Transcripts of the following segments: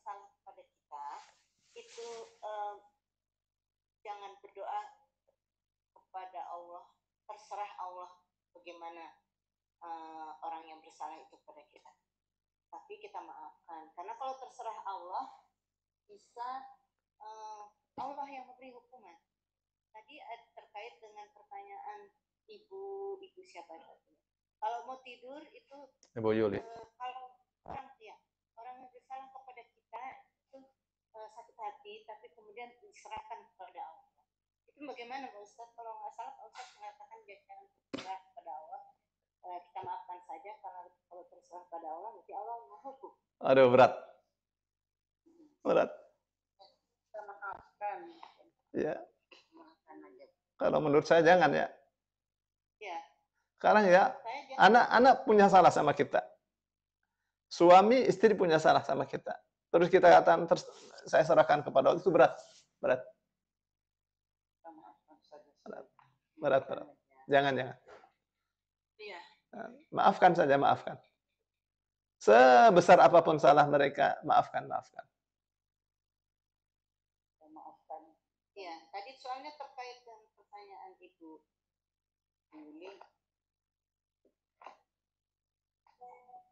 salah kepada kita, itu jangan berdoa kepada Allah, terserah Allah bagaimana orang yang bersalah itu kepada kita. Tapi kita maafkan, karena kalau terserah Allah, bisa Allah yang memberi hukuman. Tadi terkait dengan pertanyaan ibu siapa tadi? Kalau mau tidur itu Ibu Yuli. Kalau orang yang bersalah kepada kita itu sakit hati, tapi kemudian diserahkan kepada Allah. Itu bagaimana Pak Ustaz? Kalau nggak salah Pak Ustaz mengatakan jangan berserah kepada Allah, kita maafkan saja, karena kalau terserah pada Allah nanti Allah menghukum. Aduh, berat. Kita maafkan. Ya. Maafkan aja. Kalau menurut saya jangan ya. Ya. Sekarang ya, anak punya salah sama kita. Suami, istri punya salah sama kita. Terus kita katakan, saya serahkan kepada Allah, itu berat. Berat. Jangan. Iya. Maafkan saja, maafkan. Sebesar apapun salah mereka, maafkan. Maafkan. Iya, tadi soalnya terkait dengan pertanyaan Ibu Yuli.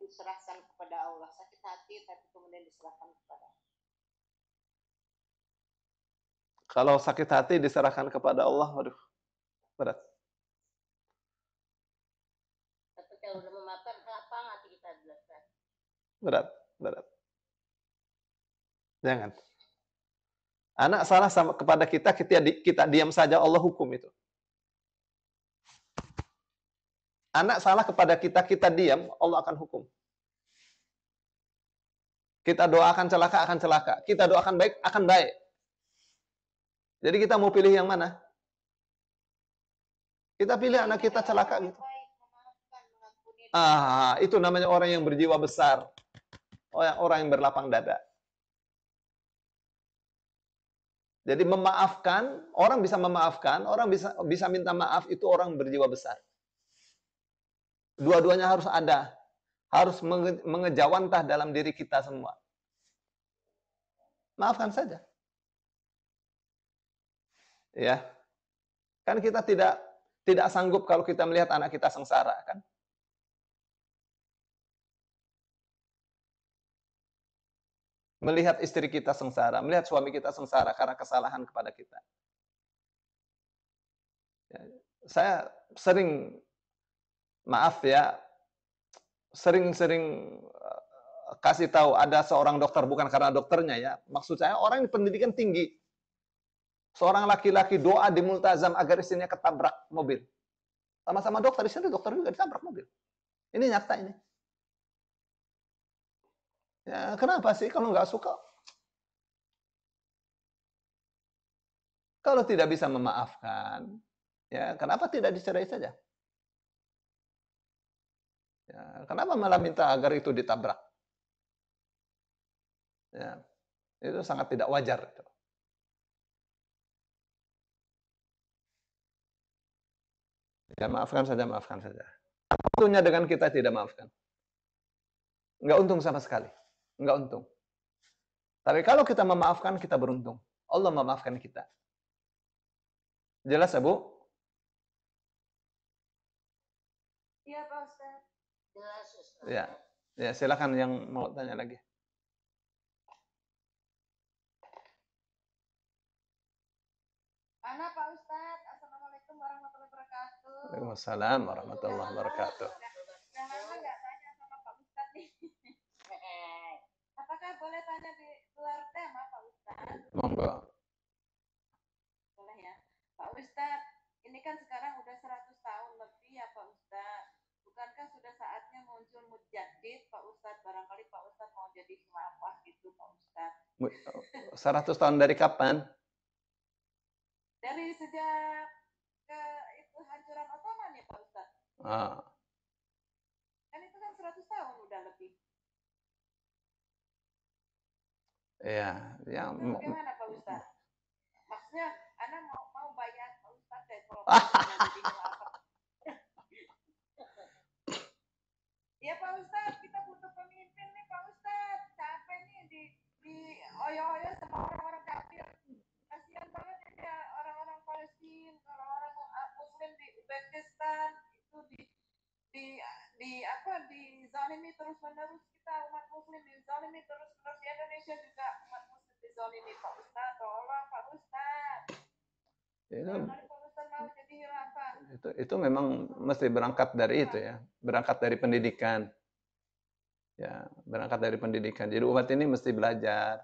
Diserahkan kepada Allah, sakit hati tapi kemudian diserahkan kepada Allah. Kalau sakit hati diserahkan kepada Allah, waduh, berat. Tapi kalau udah memaafkan, apa hati kita jelaskan? Berat. Jangan. Anak salah kepada kita diam saja, Allah hukum itu. Anak salah kepada kita diam, Allah akan hukum. Kita doakan celaka, akan celaka. Kita doakan baik, akan baik. Jadi kita mau pilih yang mana? Kita pilih anak kita celaka gitu. Itu namanya orang yang berjiwa besar. Orang yang berlapang dada. Jadi memaafkan, orang bisa memaafkan, orang bisa minta maaf, itu orang berjiwa besar. Dua-duanya harus ada. Harus mengejawantah dalam diri kita semua. Maafkan saja. Ya. Kan kita tidak sanggup kalau kita melihat anak kita sengsara, kan? Melihat istri kita sengsara, melihat suami kita sengsara karena kesalahan kepada kita. Ya, saya sering, maaf ya, sering kasih tahu ada seorang dokter, bukan karena dokternya ya, maksud saya orang yang pendidikan tinggi, seorang laki-laki doa di multazam agar istrinya ketabrak mobil, sama-sama dokter, istri dokter juga ditabrak mobil. Ini nyata ini. Ya, kenapa sih kalau nggak suka? Kalau tidak bisa memaafkan, ya kenapa tidak dicerai saja? Ya, kenapa malah minta agar itu ditabrak? Ya, itu sangat tidak wajar. Ya, maafkan saja. Untungnya dengan kita tidak maafkan. Nggak untung sama sekali. Nggak untung. Tapi kalau kita memaafkan, kita beruntung. Allah memaafkan kita. Jelas ya, Bu? Iya, Pak Ustaz. Jelas, Ustaz. Ya, silakan yang mau tanya lagi. Mana Pak Ustaz? Assalamualaikum warahmatullahi wabarakatuh. Waalaikumsalam warahmatullahi wabarakatuh. Udah lama nggak tanya sama Pak Ustaz nih. Apakah boleh tanya di luar tema Pak Ustaz? Monggo. Boleh ya. Pak Ustaz, ini kan sekarang udah 100 tahun lebih ya Pak Ustaz. Bukankah sudah saatnya muncul mujaddid Pak Ustaz? Barangkali Pak Ustaz mau jadi khilafah gitu Pak Ustaz. 100 tahun dari kapan? Dari sejak kehancuran Ottoman ya Pak Ustaz. Kan itu kan 100 tahun udah lebih. Iya, ya. Bagaimana Pak Ustaz? Maksudnya Anda mau bayar Pak Ustaz dari kalau jadi khilafah. Ya Pak Ustaz, kita butuh pemimpin nih Pak Ustaz. Capek nih di kami terus-terus di Indonesia juga umat muslim dizalimi Pak Ustadz, tolong Pak Ustadz. Barangkali Pak Ustadz mau jadi khilafah. Itu memang mesti berangkat dari itu ya, berangkat dari pendidikan. Ya, berangkat dari pendidikan. Jadi umat ini mesti belajar.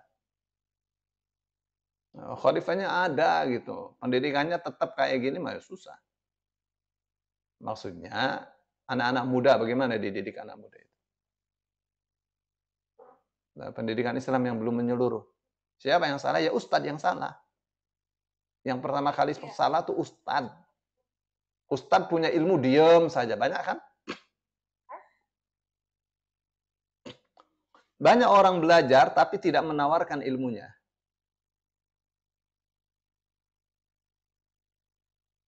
Khalifahnya ada gitu, pendidikannya tetap kayak gini mah susah. Maksudnya anak-anak muda bagaimana dididik anak muda itu? Nah, pendidikan Islam yang belum menyeluruh. Siapa yang salah? Ya ustadz yang salah. Yang pertama kali salah tuh ustadz. Ustadz punya ilmu diem saja, banyak kan? Banyak orang belajar tapi tidak menawarkan ilmunya.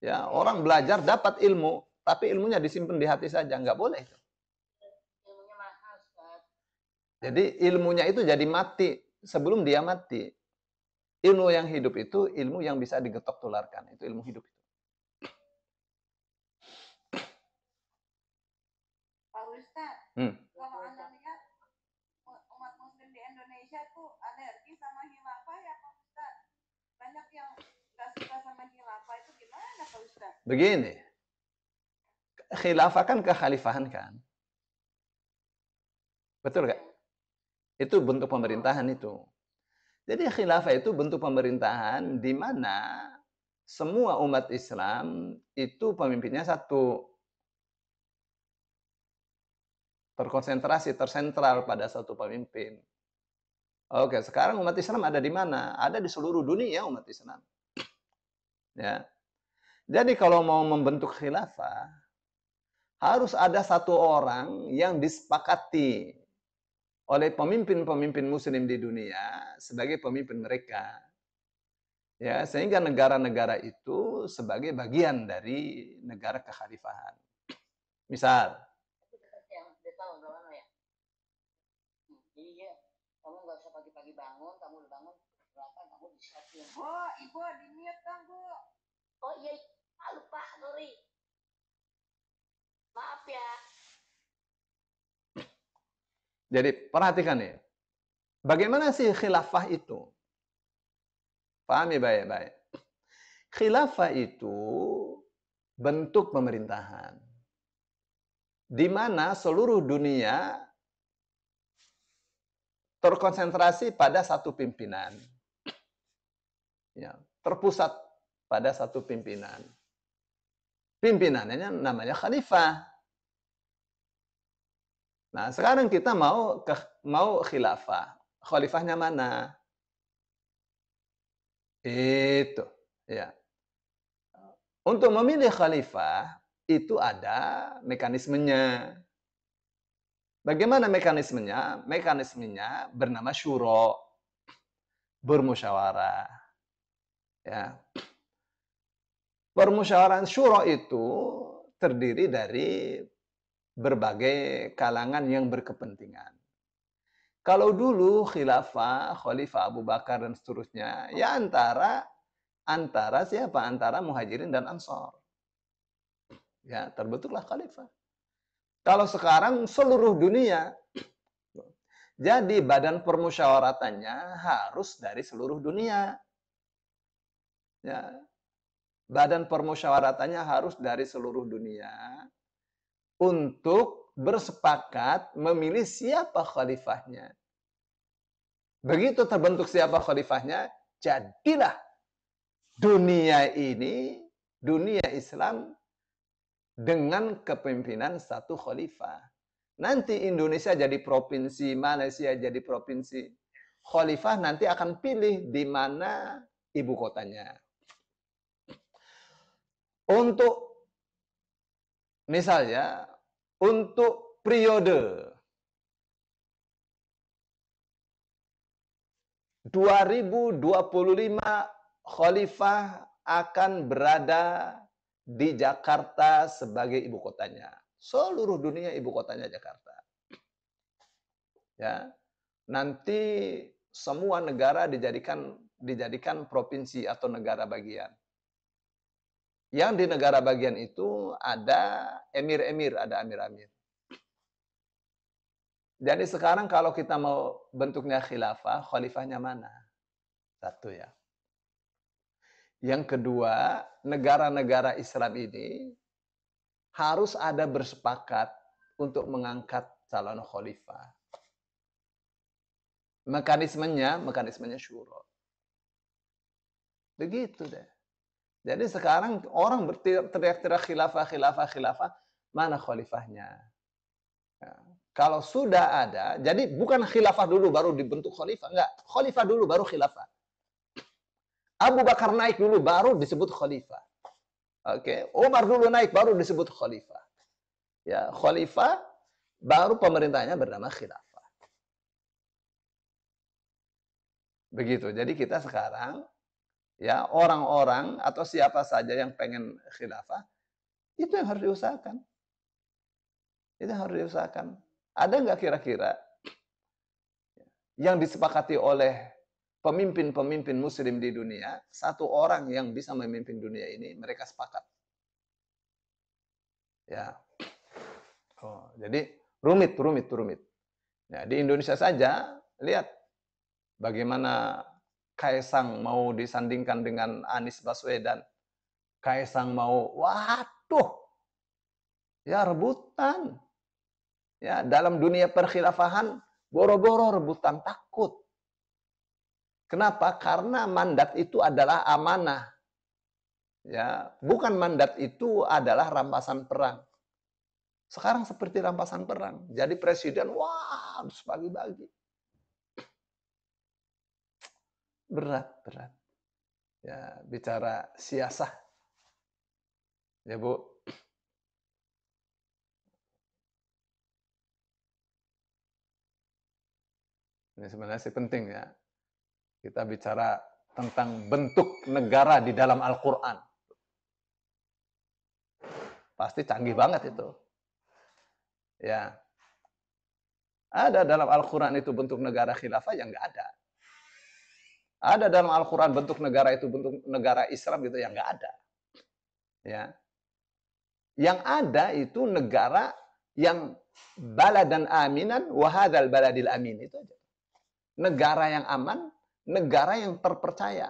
Ya, orang belajar dapat ilmu, tapi ilmunya disimpan di hati saja, nggak boleh itu. Ilmunya mahal, Ustaz. Jadi ilmunya itu jadi mati sebelum dia mati. Ilmu yang hidup itu ilmu yang bisa digetok tularkan, itu ilmu hidup itu. Pak Ustadz, kalau Anda lihat umat muslim di Indonesia tuh alergi sama khilafah ya Pak Ustadz. Banyak yang nggak suka sama khilafah, itu gimana Pak Ustadz? Begini, khilafah kan kekhalifahan kan? Betul nggak? Itu bentuk pemerintahan itu. Jadi khilafah itu bentuk pemerintahan di mana semua umat Islam itu pemimpinnya satu. Terkonsentrasi, tersentral pada satu pemimpin. Oke, sekarang umat Islam ada di mana? Ada di seluruh dunia umat Islam. Ya. Jadi kalau mau membentuk khilafah, harus ada satu orang yang disepakati oleh pemimpin-pemimpin muslim di dunia sebagai pemimpin mereka. Ya, sehingga negara-negara itu sebagai bagian dari negara kekhalifahan. Misal, kamu nggak usah pagi-pagi bangun, kamu udah bangun berapa, kamu disiapin. Oh, Ibu di-mute kan, Bu. Oh iya, lupa, sorry. Maaf ya. jadi perhatikan nih, bagaimana sih khilafah itu? Pahami baik-baik. Khilafah itu bentuk pemerintahan di mana seluruh dunia terkonsentrasi pada satu pimpinan. Ya, terpusat pada satu pimpinan. Pimpinannya namanya khalifah. Nah, sekarang kita mau khilafah. Khalifahnya mana? Itu, ya. Untuk memilih khalifah itu ada mekanismenya. Bagaimana mekanismenya? Mekanismenya bernama syuro, bermusyawarah. Ya. Permusyawarah syuro itu terdiri dari berbagai kalangan yang berkepentingan. Kalau dulu khilafah, Khalifah Abu Bakar dan seterusnya, ya antara siapa? Antara Muhajirin dan Ansor. Ya, terbentuklah khalifah. Kalau sekarang seluruh dunia. Jadi badan permusyawaratannya harus dari seluruh dunia. Ya. Badan permusyawaratannya harus dari seluruh dunia untuk bersepakat memilih siapa khalifahnya. Begitu terbentuk siapa khalifahnya, jadilah dunia ini, dunia Islam dengan kepemimpinan satu khalifah. Nanti Indonesia jadi provinsi, Malaysia jadi provinsi. Khalifah nanti akan pilih di mana ibu kotanya. Untuk misalnya, untuk periode 2025 khalifah akan berada di Jakarta sebagai ibu kotanya. Seluruh dunia ibu kotanya Jakarta. Ya. Nanti semua negara dijadikan provinsi atau negara bagian. Yang di negara bagian itu ada emir-emir, ada amir-amir. Jadi sekarang kalau kita mau bentuknya khilafah, khalifahnya mana? Satu ya. Yang kedua, negara-negara Islam ini harus ada bersepakat untuk mengangkat calon khalifah. Mekanismenya syuro. Begitu deh. Jadi sekarang orang berteriak-teriak khilafah, mana khalifahnya? Ya. Kalau sudah ada, jadi bukan khilafah dulu baru dibentuk khalifah, enggak. Khalifah dulu baru khilafah. Abu Bakar naik dulu baru disebut khalifah. Oke, Umar dulu naik baru disebut khalifah. Ya, khalifah baru pemerintahnya bernama khilafah. Begitu. Jadi kita sekarang ya orang-orang atau siapa saja yang pengen khilafah itu yang harus diusahakan. Itu yang harus diusahakan. Ada nggak kira-kira yang disepakati oleh pemimpin-pemimpin muslim di dunia, satu orang yang bisa memimpin dunia ini, mereka sepakat. Ya. Oh, jadi rumit. Nah, di Indonesia saja, lihat bagaimana Kaisang mau disandingkan dengan Anies Baswedan. Kaisang mau, waduh, ya rebutan. Ya, dalam dunia perkhilafahan, boro-boro rebutan, takut. Kenapa? Karena mandat itu adalah amanah. Ya, bukan mandat itu adalah rampasan perang. Sekarang seperti rampasan perang. Jadi presiden, wah, harus bagi-bagi. Berat. Ya, bicara siasah. Ya, Bu. Ini sebenarnya sih penting ya. Kita bicara tentang bentuk negara di dalam Al-Quran. Pasti canggih banget itu. Ya. Ada dalam Al-Quran itu bentuk negara khilafah yang nggak ada. Ada dalam Al-Quran bentuk negara itu bentuk negara Islam gitu yang nggak ada. Ya. Yang ada itu negara yang baladan aminan wahadal baladil amin itu aja. Negara yang aman, negara yang terpercaya.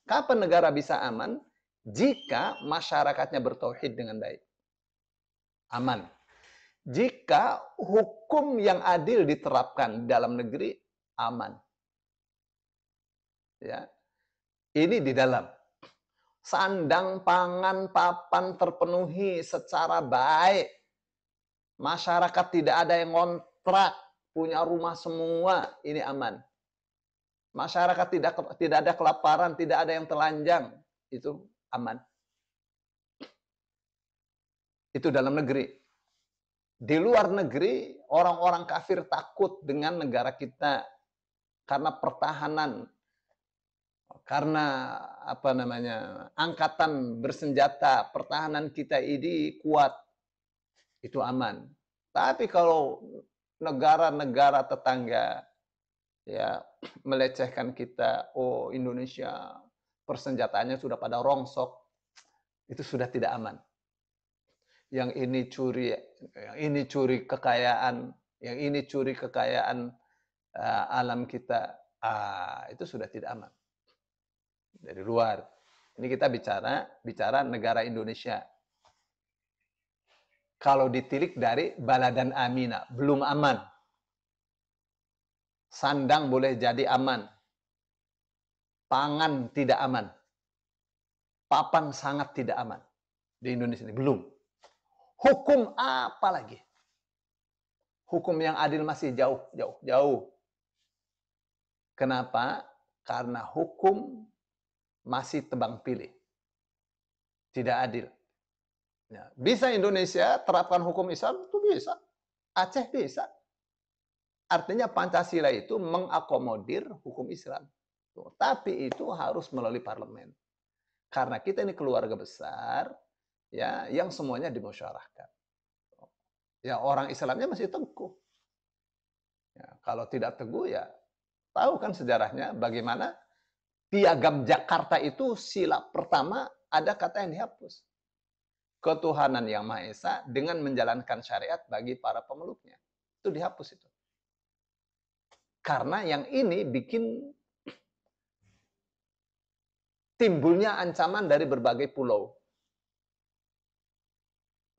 Kapan negara bisa aman? Jika masyarakatnya bertauhid dengan baik. Aman. Jika hukum yang adil diterapkan dalam negeri, aman. Ya. Ini di dalam. Sandang, pangan, papan terpenuhi secara baik. Masyarakat tidak ada yang ngontrak, punya rumah semua, ini aman. Masyarakat tidak ada kelaparan, tidak ada yang telanjang, itu aman. Itu dalam negeri. Di luar negeri, orang-orang kafir takut dengan negara kita karena pertahanan, karena angkatan bersenjata, pertahanan kita ini kuat, itu aman. Tapi kalau negara-negara tetangga ya melecehkan kita, oh Indonesia persenjataannya sudah pada rongsok, itu sudah tidak aman. Yang ini curi kekayaan, yang ini curi kekayaan alam kita, itu sudah tidak aman. Dari luar. Ini kita bicara negara Indonesia. Kalau ditilik dari baladan amina, belum aman. Sandang boleh jadi aman. Pangan tidak aman. Papan sangat tidak aman. Di Indonesia ini belum. Hukum apa lagi? Hukum yang adil masih jauh. Kenapa? Karena hukum masih tebang pilih. Tidak adil. Ya, bisa Indonesia terapkan hukum Islam? Itu bisa. Aceh bisa. Artinya Pancasila itu mengakomodir hukum Islam. Tapi itu harus melalui parlemen. Karena kita ini keluarga besar, ya, yang semuanya dimusyawarahkan. Ya, orang Islamnya masih teguh. Ya, kalau tidak teguh, ya tahu kan sejarahnya bagaimana Piagam Jakarta itu sila pertama ada kata yang dihapus. Ketuhanan yang Maha Esa dengan menjalankan syariat bagi para pemeluknya. Itu dihapus itu. Karena yang ini bikin timbulnya ancaman dari berbagai pulau.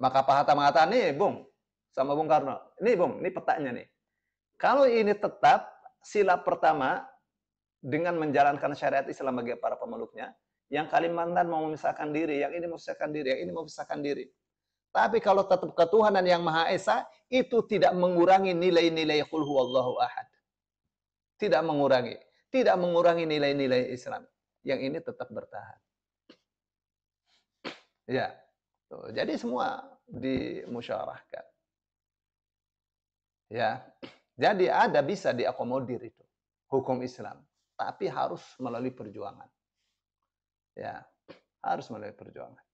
Maka Pak Hatta mengatakan, nih Bung, sama Bung Karno, ini Bung, ini petanya nih. Kalau ini tetap, sila pertama, dengan menjalankan syariat Islam bagi para pemeluknya, yang Kalimantan mau memisahkan diri, yang ini mau memisahkan diri, yang ini mau memisahkan diri. Tapi kalau tetap ketuhanan yang Maha Esa, itu tidak mengurangi nilai-nilai qul huwallahu ahad. Tidak mengurangi nilai-nilai Islam. Yang ini tetap bertahan. Ya. Jadi semua dimusyawarahkan. Ya. Jadi bisa diakomodir itu hukum Islam, tapi harus melalui perjuangan. Ya, harus melalui perjuangan.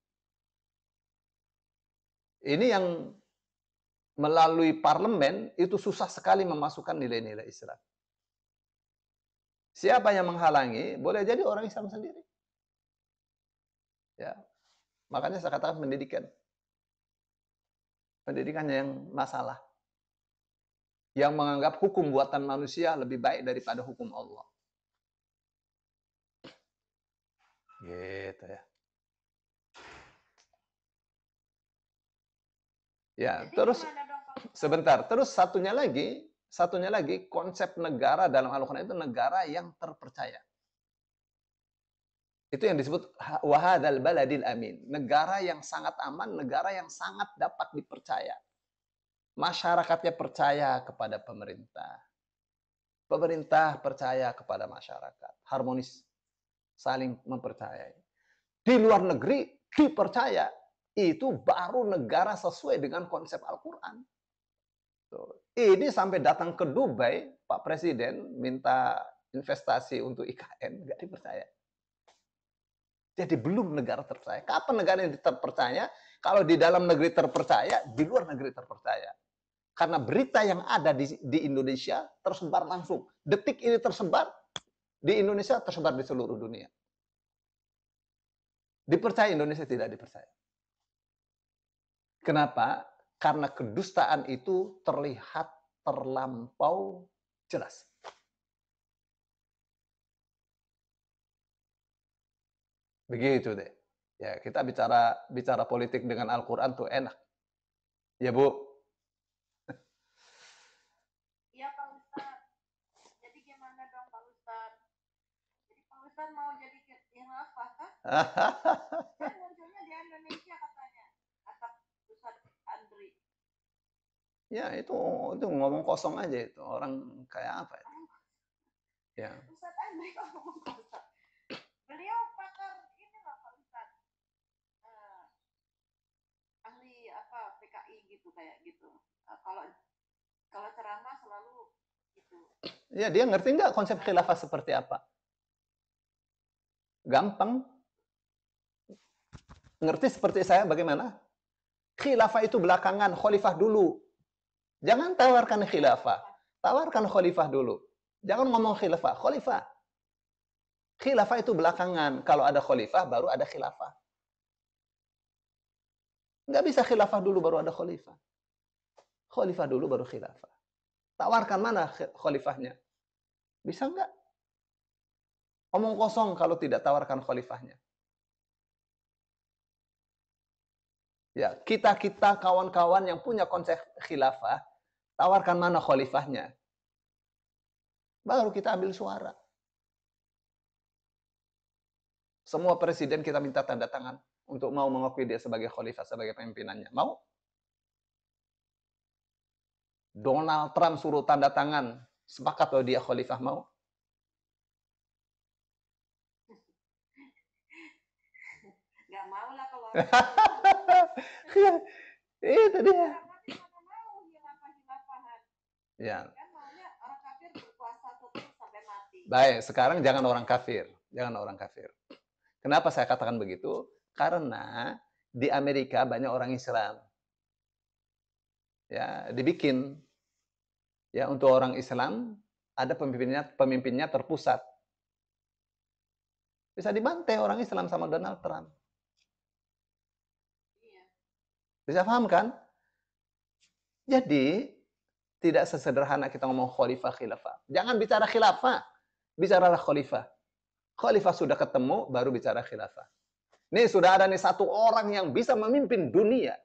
Ini yang melalui parlemen itu susah sekali memasukkan nilai-nilai Islam. Siapa yang menghalangi, boleh jadi orang Islam sendiri. Ya. Makanya saya katakan pendidikan. Pendidikannya yang masalah. Yang menganggap hukum buatan manusia lebih baik daripada hukum Allah. Gitu ya. Ya, Jadi terus gimana dong, Pak Ustadz? sebentar. Terus satunya lagi konsep negara dalam Al-Qur'an itu negara yang terpercaya. Itu yang disebut wahadzal baladil amin. Negara yang sangat aman, negara yang sangat dapat dipercaya. Masyarakatnya percaya kepada pemerintah. Pemerintah percaya kepada masyarakat. Harmonis. Saling mempercayai. Di luar negeri dipercaya. Itu baru negara sesuai dengan konsep Al-Quran. Ini sampai datang ke Dubai, Pak Presiden minta investasi untuk IKN, nggak dipercaya. Jadi belum negara terpercaya. Kapan negara yang terpercaya? Kalau di dalam negeri terpercaya, di luar negeri terpercaya. Karena berita yang ada di Indonesia tersebar langsung. Detik ini tersebar di Indonesia, tersebar di seluruh dunia. Dipercaya Indonesia, tidak dipercaya. Kenapa? Karena kedustaan itu terlihat terlampau jelas. Begitu deh. Ya, kita bicara politik dengan Al-Qur'an tuh enak. Ya, Bu. Iya, Pak Ustadz. Jadi gimana dong, Pak Ustadz? Jadi Pak Ustadz mau jadi khilafah kah? Kan munculnya di Indonesia katanya. Kata Ustadz Andri. Ya, itu ngomong kosong aja itu. Orang kayak apa itu? Ya. Ustadz Andri kok ngomong kosong? Beliau pakar ini loh, Pak Ustadz. Ahli apa PKI gitu kayak gitu. Kalau ceramah selalu gitu. Ya, dia ngerti nggak konsep khilafah seperti apa? Gampang. Ngerti seperti saya bagaimana? Khilafah itu belakangan, khalifah dulu. Jangan tawarkan khilafah. Tawarkan khalifah dulu. Jangan ngomong khilafah, khalifah. Khilafah itu belakangan. Kalau ada khalifah, baru ada khilafah. Nggak bisa khilafah dulu, baru ada khalifah. Khalifah dulu, baru khilafah. Tawarkan mana khalifahnya? Bisa nggak? Omong kosong kalau tidak tawarkan khalifahnya. Ya, kita kawan-kawan yang punya konsep khilafah, tawarkan mana khalifahnya. Baru kita ambil suara. Semua presiden kita minta tanda tangan untuk mau mengakui dia sebagai khalifah, sebagai pemimpinannya. Mau? Donald Trump suruh tanda tangan, sepakat bahwa dia khalifah, mau? Nggak mau lah kalau Itu dia. Mana mau khilafah-khilafahan. Ya. Kan maunya orang kafir berkuasa terus sampai mati. Baik, sekarang jangan orang kafir. Jangan orang kafir. Kenapa saya katakan begitu? Karena di Amerika banyak orang Islam. Ya, dibikin. Ya, untuk orang Islam ada pemimpinnya terpusat. Bisa dibantai orang Islam sama Donald Trump. Iya. Bisa paham kan? Jadi tidak sesederhana kita ngomong khalifah khilafah. Jangan bicara khilafah, bicaralah khalifah. Khalifah sudah ketemu, baru bicara khilafah. Nih sudah ada nih satu orang yang bisa memimpin dunia.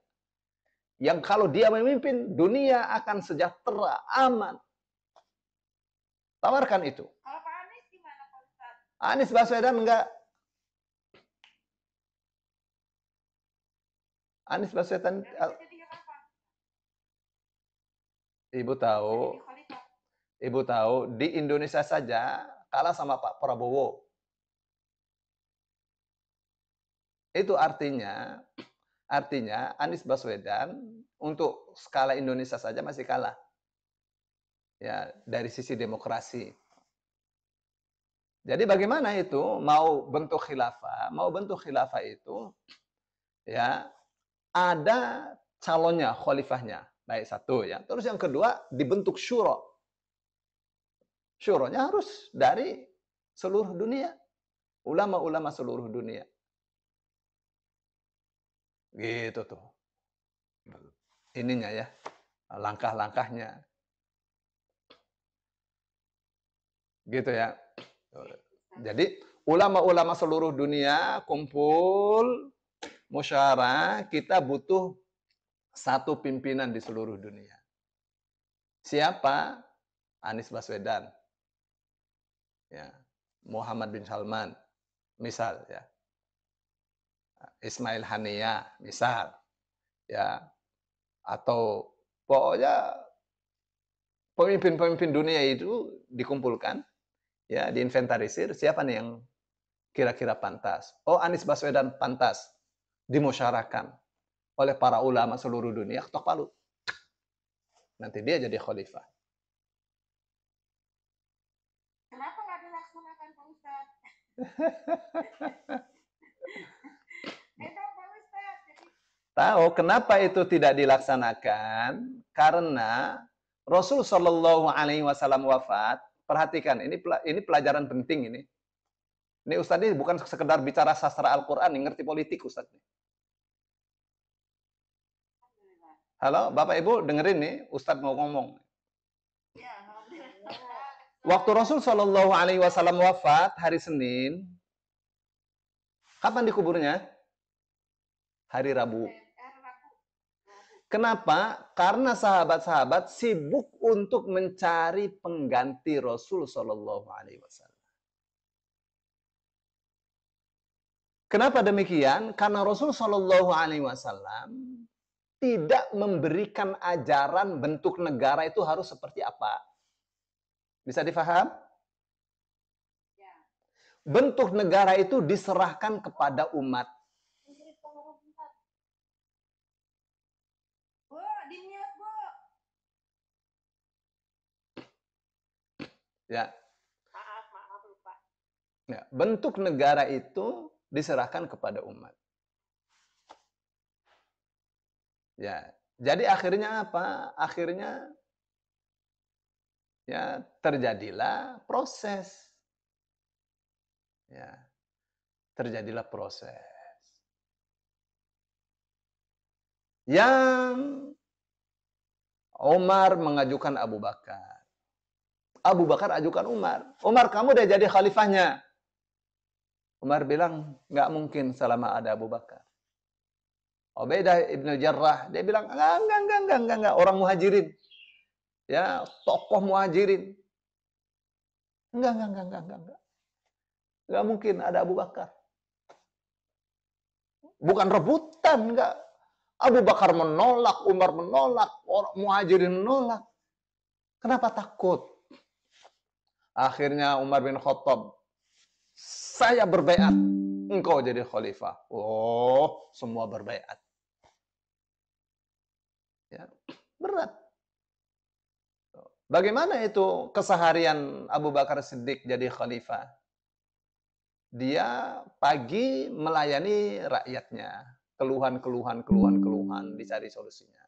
Yang kalau dia memimpin, dunia akan sejahtera, aman. Tawarkan itu. Kalau Pak Anies gimana Pak Ustadz? Anies Baswedan enggak. Anies Baswedan, Ibu tahu, di Indonesia saja kalah sama Pak Prabowo. Itu artinya Anies Baswedan untuk skala Indonesia saja masih kalah. Ya, dari sisi demokrasi. Jadi bagaimana itu mau bentuk khilafah itu ya ada calonnya, khalifahnya. Baik satu ya. Terus yang kedua dibentuk syuro. Syuronya harus dari seluruh dunia. Ulama-ulama seluruh dunia. Gitu tuh. Ininya ya. Langkah-langkahnya. Gitu ya. Jadi ulama-ulama seluruh dunia kumpul musyawarah, kita butuh satu pimpinan di seluruh dunia. Siapa? Anies Baswedan. Ya. Muhammad bin Salman, misal ya. Ismail Haniyah, misal. Ya. Atau pokoknya pemimpin-pemimpin dunia itu dikumpulkan, ya, diinventarisir siapa nih yang kira-kira pantas. Oh, Anies Baswedan pantas dimusyarakan oleh para ulama seluruh dunia, ketok palu. Nanti dia jadi khalifah. Kenapa nggak dilaksanakan Pak Ustadz? Pak Ustadz. Tahu kenapa itu tidak dilaksanakan? Karena Rasul Shallallahu Alaihi Wasallam wafat. Perhatikan, ini pelajaran penting ini. Ini Ustadz ini bukan sekedar bicara sastra Al-Quran, ngerti politik Ustadz. Halo, Bapak Ibu dengerin nih, Ustadz mau ngomong. Waktu Rasul Shallallahu Alaihi Wasallam wafat hari Senin, kapan dikuburnya? Hari Rabu. Kenapa? Karena sahabat-sahabat sibuk untuk mencari pengganti Rasul Shallallahu Alaihi Wasallam. Kenapa demikian? Karena Rasul Shallallahu Alaihi Wasallam tidak memberikan ajaran bentuk negara itu harus seperti apa. Bisa difaham? Bentuk negara itu diserahkan kepada umat. Ya. Maaf lupa. Ya, bentuk negara itu diserahkan kepada umat. Ya, jadi akhirnya apa? Akhirnya ya terjadilah proses. Ya. Terjadilah proses. Yang Umar mengajukan Abu Bakar. Abu Bakar ajukan Umar. Umar, kamu udah jadi khalifahnya. Umar bilang, nggak mungkin selama ada Abu Bakar. Ubaidah ibn Jarrah, dia bilang, enggak. Orang muhajirin. Ya, tokoh muhajirin. Enggak. Nggak mungkin ada Abu Bakar. Bukan rebutan, enggak. Abu Bakar menolak, Umar menolak, orang muhajirin menolak. Kenapa takut? Akhirnya Umar bin Khattab, saya berbaiat, engkau jadi khalifah. Oh, semua berbaiat. Ya, berat. Bagaimana itu keseharian Abu Bakar Siddiq jadi khalifah? Dia pagi melayani rakyatnya, keluhan, dicari solusinya.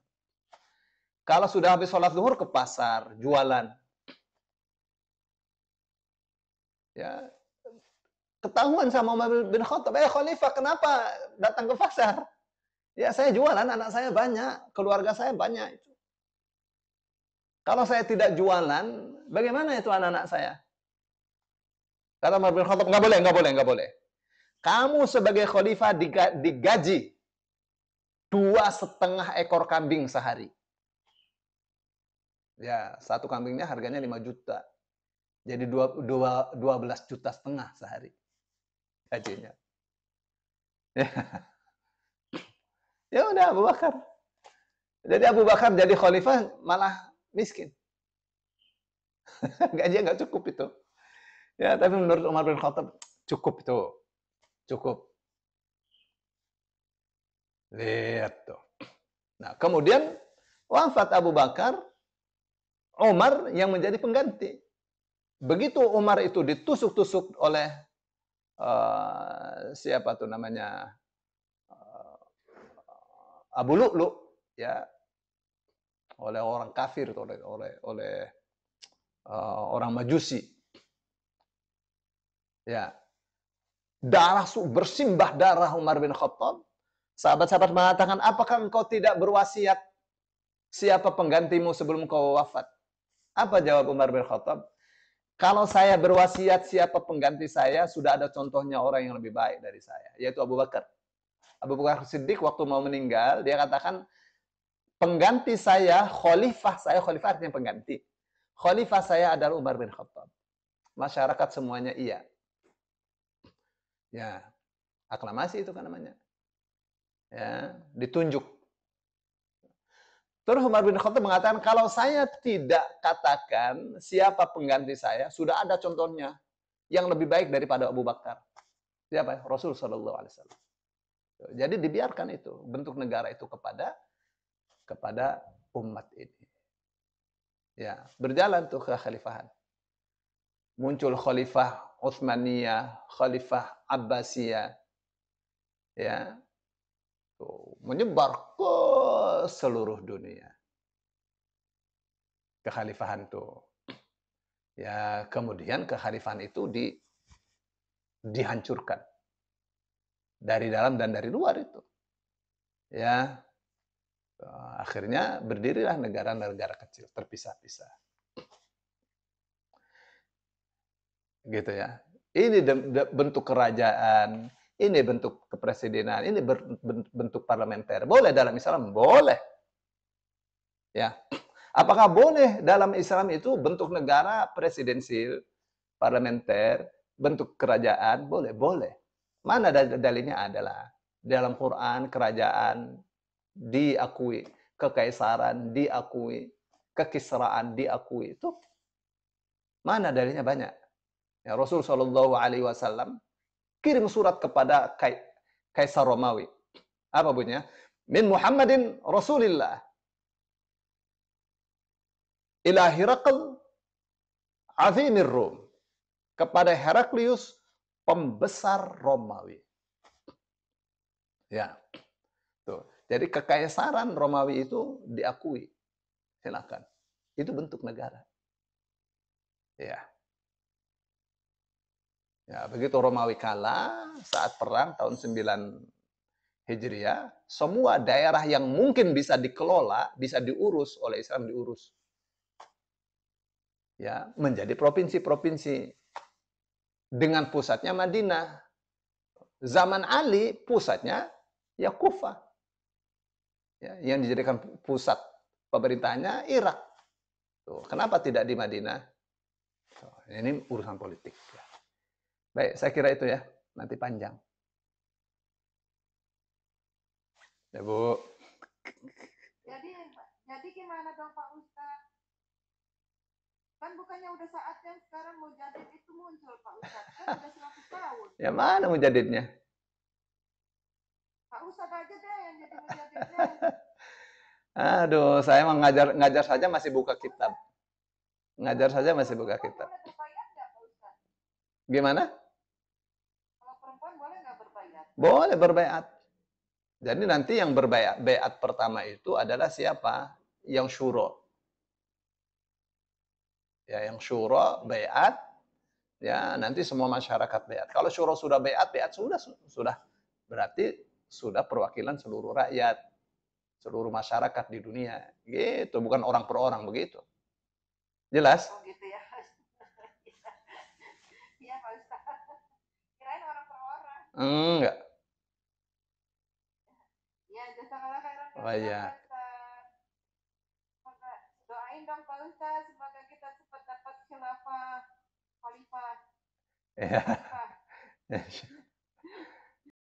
Kalau sudah habis sholat zuhur ke pasar, jualan. Ya, ketahuan sama Umar bin Khattab, khalifah kenapa datang ke pasar? Ya, saya jualan, anak saya banyak, keluarga saya banyak. Kalau saya tidak jualan, bagaimana itu anak-anak saya? Kata Umar bin Khattab, nggak boleh. Kamu sebagai khalifah digaji 2,5 ekor kambing sehari. Ya, satu kambingnya harganya 5 juta. Jadi 12,5 juta sehari gajinya. Ya udah Abu Bakar. Jadi Abu Bakar jadi khalifah malah miskin. Gajinya nggak cukup itu. Ya, tapi menurut Umar bin Khattab cukup itu. Cukup. Lihat tuh. Nah, kemudian wafat Abu Bakar, Umar yang menjadi pengganti. Begitu Umar itu ditusuk-tusuk oleh siapa tuh namanya Abu Lu'lu, ya, oleh orang kafir, oleh orang Majusi, ya, bersimbah darah Umar bin Khattab. Sahabat-sahabat mengatakan, apakah engkau tidak berwasiat siapa penggantimu sebelum kau wafat? Apa jawab Umar bin Khattab? Kalau saya berwasiat siapa pengganti saya, sudah ada contohnya orang yang lebih baik dari saya, yaitu Abu Bakar. Abu Bakar Siddiq waktu mau meninggal, dia katakan, pengganti saya, khalifah artinya pengganti. Khalifah saya adalah Umar bin Khattab. Masyarakat semuanya iya. Ya, aklamasi itu kan namanya. Ya, ditunjuk. Terus Umar bin Khattab mengatakan, kalau saya tidak katakan siapa pengganti saya, sudah ada contohnya yang lebih baik daripada Abu Bakar. Siapa? Rasul Shallallahu Alaihi Wasallam. Jadi dibiarkan itu bentuk negara itu kepada umat ini. Ya, berjalan tuh kekhalifahan. Muncul khalifah Utsmaniyah, khalifah Abbasiyah. Ya. Tuh, menyebar ke seluruh dunia. Kekhalifahan tuh. Ya, kemudian kekhalifahan itu dihancurkan. Dari dalam dan dari luar itu. Ya. Akhirnya berdirilah negara-negara kecil terpisah-pisah. Gitu ya. Ini bentuk kerajaan, ini bentuk kepresidenan, ini bentuk parlementer. Boleh dalam Islam? Boleh. Ya. Apakah boleh dalam Islam itu bentuk negara presidensil, parlementer, bentuk kerajaan? Boleh, boleh. Mana dalilnya adalah dalam Quran kerajaan diakui, kekaisaran diakui, kekisraan diakui. Itu mana dalilnya? Banyak. Ya, Rasul Shallallahu Alaihi Wasallam kirim surat kepada Kaisar Romawi. Apa bunyinya? Min Muhammadin Rasulillah ila Hiraql azimir Rum, kepada Heraklius pembesar Romawi. Ya. Tuh. Jadi kekaisaran Romawi itu diakui. Silakan. Itu bentuk negara. Ya. Ya, begitu Romawi kalah saat perang tahun 9 Hijriah, semua daerah yang mungkin bisa dikelola, bisa diurus oleh Islam diurus. Ya, menjadi provinsi-provinsi dengan pusatnya Madinah. Zaman Ali pusatnya ya Kufah. Ya, yang dijadikan pusat pemerintahnya Irak. Tuh, kenapa tidak di Madinah? Tuh, ini urusan politik. Ya. Baik, saya kira itu ya. Nanti panjang. Ya, Bu. Jadi gimana dong Pak Ustadz? Kan bukannya udah saatnya sekarang mau jadid itu muncul Pak Ustadz. Kan udah 100 tahun. Ya mana mujadidnya? Pak Ustadz aja deh yang jadi mujadidnya. Aduh, saya ngajar saja masih buka kitab. Ngajar saja masih buka kitab. Boleh berbayat nggak Pak Ustadz? Gimana? Kalau perempuan boleh nggak berbayat? Boleh berbayat. Jadi nanti yang berbayat pertama itu adalah siapa? Yang syuro. Ya, yang syuro bayat. Ya, nanti semua masyarakat bayat. Kalau syuro sudah bayat sudah. Berarti sudah perwakilan seluruh rakyat, seluruh masyarakat di dunia. Gitu, bukan orang per orang begitu. Jelas? Oh gitu ya. Iya Pak Ustaz. Kirain orang per orang. Enggak. Ya, jazakallah khairan Oh iya. Pak Ustaz. Semoga doain dong Pak Ustaz, semoga kita cepat dapat khilafah khalifah. Iya. Khalifah.